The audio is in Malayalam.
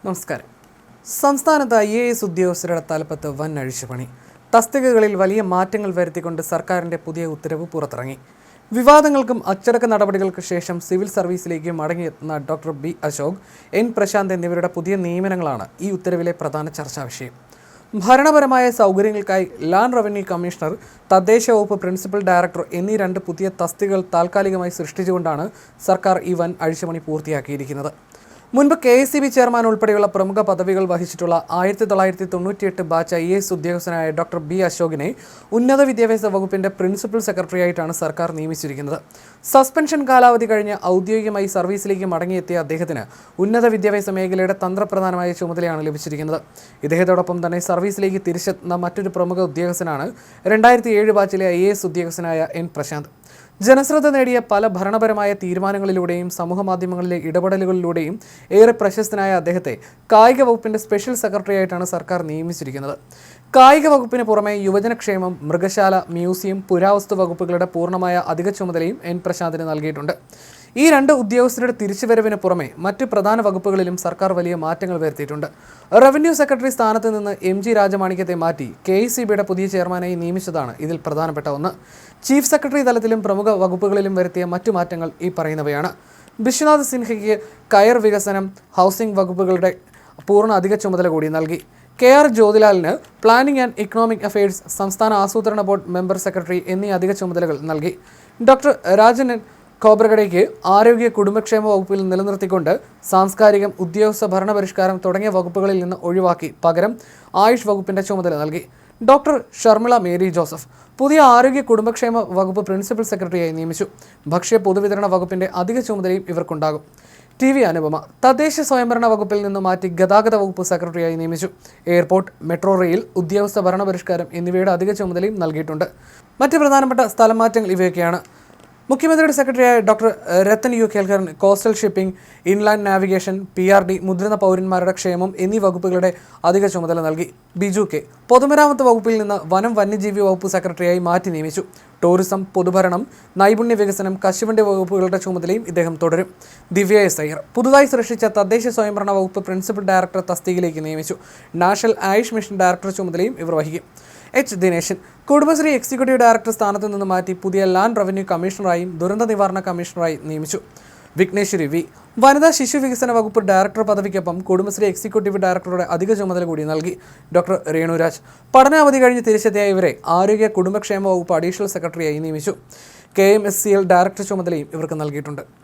നമസ്കാരം. സംസ്ഥാനത്ത് IAS ഉദ്യോഗസ്ഥരുടെ തലപ്പത്ത് വൻ അഴിച്ചുപണി. തസ്തികകളിൽ വലിയ മാറ്റങ്ങൾ വരുത്തിക്കൊണ്ട് സർക്കാരിൻ്റെ പുതിയ ഉത്തരവ് പുറത്തിറങ്ങി. വിവാദങ്ങൾക്കും അച്ചടക്ക നടപടികൾക്ക് ശേഷം സിവിൽ സർവീസിലേക്ക് മടങ്ങിയെത്തുന്ന doctor B. Ashok, N. Prashant എന്നിവരുടെ പുതിയ നിയമനങ്ങളാണ് ഈ ഉത്തരവിലെ പ്രധാന ചർച്ചാ വിഷയം. ഭരണപരമായ സൗകര്യങ്ങൾക്കായി ലാൻഡ് റവന്യൂ കമ്മീഷണർ, തദ്ദേശ വകുപ്പ് പ്രിൻസിപ്പൽ ഡയറക്ടർ എന്നീ 2 പുതിയ തസ്തികകൾ താൽക്കാലികമായി സൃഷ്ടിച്ചുകൊണ്ടാണ് സർക്കാർ ഈ വൻ അഴിച്ചുപണി പൂർത്തിയാക്കിയിരിക്കുന്നത്. മുൻപ് KSEB ചെയർമാൻ ഉൾപ്പെടെയുള്ള പ്രമുഖ പദവികൾ വഹിച്ചിട്ടുള്ള 1998 ബാച്ച് IAS ഉദ്യോഗസ്ഥനായ ഡോക്ടർ B. അശോകിനെ ഉന്നത വിദ്യാഭ്യാസ വകുപ്പിന്റെ പ്രിൻസിപ്പൽ സെക്രട്ടറിയായിട്ടാണ് സർക്കാർ നിയമിച്ചിരിക്കുന്നത്. സസ്പെൻഷൻ കാലാവധി കഴിഞ്ഞ് ഔദ്യോഗികമായി സർവീസിലേക്ക് മടങ്ങിയെത്തിയ അദ്ദേഹത്തിന് ഉന്നത വിദ്യാഭ്യാസ മേഖലയുടെ തന്ത്രപ്രധാനമായ ചുമതലയാണ് ലഭിച്ചിരിക്കുന്നത്. ഇദ്ദേഹത്തോടൊപ്പം തന്നെ സർവീസിലേക്ക് തിരിച്ചെത്തുന്ന മറ്റൊരു പ്രമുഖ ഉദ്യോഗസ്ഥനാണ് 2007 ബാച്ചിലെ IAS ഉദ്യോഗസ്ഥനായ N. പ്രശാന്ത്. ജനശ്രദ്ധ നേടിയ പല ഭരണപരമായ തീരുമാനങ്ങളിലൂടെയും സമൂഹമാധ്യമങ്ങളിലെ ഇടപെടലുകളിലൂടെയും ഏറെ പ്രശസ്തനായ അദ്ദേഹത്തെ കായിക വകുപ്പിന്റെ സ്പെഷ്യൽ സെക്രട്ടറിയായിട്ടാണ് സർക്കാർ നിയമിച്ചിരിക്കുന്നത്. കായിക വകുപ്പിന് പുറമെ യുവജനക്ഷേമം, മൃഗശാല, മ്യൂസിയം, പുരാവസ്തു വകുപ്പുകളുടെ പൂർണ്ണമായ അധിക ചുമതലയും N. പ്രശാന്തിന് നൽകിയിട്ടുണ്ട്. ഈ 2 ഉദ്യോഗസ്ഥരുടെ തിരിച്ചുവരവിന് പുറമെ മറ്റ് പ്രധാന വകുപ്പുകളിലും സർക്കാർ വലിയ മാറ്റങ്ങൾ വരുത്തിയിട്ടുണ്ട്. റവന്യൂ സെക്രട്ടറി സ്ഥാനത്ത് നിന്ന് MG രാജമാണിക്യത്തെ മാറ്റി KSEBയുടെ പുതിയ ചെയർമാനായി നിയമിച്ചതാണ് ഇതിൽ പ്രധാനപ്പെട്ട ഒന്ന്. ചീഫ് സെക്രട്ടറി തലത്തിലും പ്രമുഖ വകുപ്പുകളിലും വരുത്തിയ മറ്റു മാറ്റങ്ങൾ ഈ പറയുന്നവയാണ്. വിശ്വനാഥ് സിൻഹയ്ക്ക് കയർ വികസനം, ഹൗസിംഗ് വകുപ്പുകളുടെ പൂർണ്ണ അധിക ചുമതല കൂടി നൽകി. KR ജ്യോതിലാലിന് പ്ലാനിംഗ് ആൻഡ് ഇക്കണോമിക് അഫയേഴ്സ്, സംസ്ഥാന ആസൂത്രണ ബോർഡ് മെമ്പർ സെക്രട്ടറി എന്നീ അധിക ചുമതലകൾ നൽകി. ഡോക്ടർ രാജൻ ഖോബ്രഗഡെയ്ക്ക് ആരോഗ്യ കുടുംബക്ഷേമ വകുപ്പിൽ നിലനിർത്തിക്കൊണ്ട് സാംസ്കാരികം, ഉദ്യോഗസ്ഥ ഭരണപരിഷ്കാരം തുടങ്ങിയ വകുപ്പുകളിൽ നിന്ന് ഒഴിവാക്കി പകരം ആയുഷ് വകുപ്പിന്റെ ചുമതല നൽകി. ഡോക്ടർ ഷർമിള മേരി ജോസഫ് പുതിയ ആരോഗ്യ കുടുംബക്ഷേമ വകുപ്പ് പ്രിൻസിപ്പൽ സെക്രട്ടറിയായി നിയമിച്ചു. ഭക്ഷ്യ പൊതുവിതരണ വകുപ്പിന്റെ അധിക ചുമതലയും ഇവർക്കുണ്ടാകും. TV അനുപമ തദ്ദേശ സ്വയംഭരണ വകുപ്പിൽ നിന്ന് മാറ്റി ഗതാഗത വകുപ്പ് സെക്രട്ടറിയായി നിയമിച്ചു. എയർപോർട്ട്, മെട്രോ റെയിൽ, ഉദ്യോഗസ്ഥ ഭരണപരിഷ്കാരം എന്നിവയുടെ അധിക ചുമതലയും നൽകിയിട്ടുണ്ട്. മറ്റ് പ്രധാനപ്പെട്ട സ്ഥലം മാറ്റങ്ങൾ ഇവയൊക്കെയാണ്. മുഖ്യമന്ത്രിയുടെ സെക്രട്ടറിയായ doctor Rathan U. Kelkar coastal shipping, inland navigation, PRD, മുതിർന്ന പൗരന്മാരുടെ ക്ഷേമം എന്നീ വകുപ്പുകളുടെ അധിക ചുമതല നൽകി. ബിജു K. പൊതുമരാമത്ത് വകുപ്പിൽ നിന്ന് വനം വന്യജീവി വകുപ്പ് സെക്രട്ടറിയായി മാറ്റി നിയമിച്ചു. ടൂറിസം, പൊതുഭരണം, നൈപുണ്യ വികസനം, കശുവണ്ടി വകുപ്പുകളുടെ ചുമതലയും ഇദ്ദേഹം തുടരും. ദിവ്യ S. അയ്യർ പുതുതായി സൃഷ്ടിച്ച തദ്ദേശ സ്വയംഭരണ വകുപ്പ് പ്രിൻസിപ്പൽ ഡയറക്ടർ തസ്തികയിലേക്ക് നിയമിച്ചു. നാഷണൽ ആയുഷ് മിഷൻ ഡയറക്ടർ ചുമതലയും ഇവർ വഹിക്കും. H. Dineshan Kudumbashree executive director സ്ഥാനത്ത് നിന്ന് മാറ്റി പുതിയ ലാൻഡ് റവന്യൂ കമ്മീഷണറായും ദുരന്ത നിവാരണ കമ്മീഷണറായി നിയമിച്ചു. വിഘ്നേശ്വരി V. വനിതാ ശിശു വികസന വകുപ്പ് ഡയറക്ടർ പദവിക്കൊപ്പം കുടുംബശ്രീ എക്സിക്യൂട്ടീവ് ഡയറക്ടറുടെ അധിക ചുമതല കൂടി നൽകി. ഡോക്ടർ രേണുരാജ് പഠനാവധി കഴിഞ്ഞ് തിരിച്ചെത്തിയ ഇവരെ ആരോഗ്യ കുടുംബക്ഷേമ വകുപ്പ് അഡീഷണൽ സെക്രട്ടറിയായി നിയമിച്ചു. KMSCL ഡയറക്ടർ ചുമതലയും ഇവർക്ക് നൽകിയിട്ടുണ്ട്.